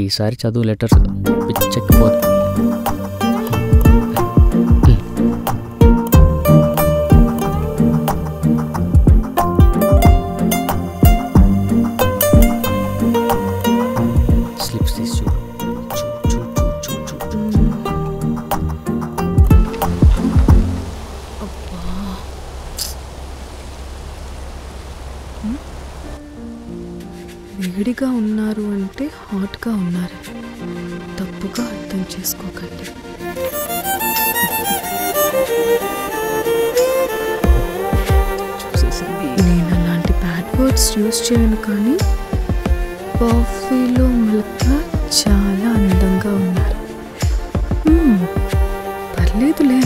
ఈసారి చదువు letters పిచ్చెక్కిపోతుంది. Slips తీసి చూడు. వేడిగా ఉన్నారు అంటే హాట్గా ఉన్నారు, తప్పుగా అర్థం చేసుకోకండి. నేను అలాంటి బ్యాడ్ వర్డ్స్ యూజ్ చేయను, కానీ కాఫీలో మిల్క్ చాలా అందంగా ఉన్నారు. పర్లేదులే.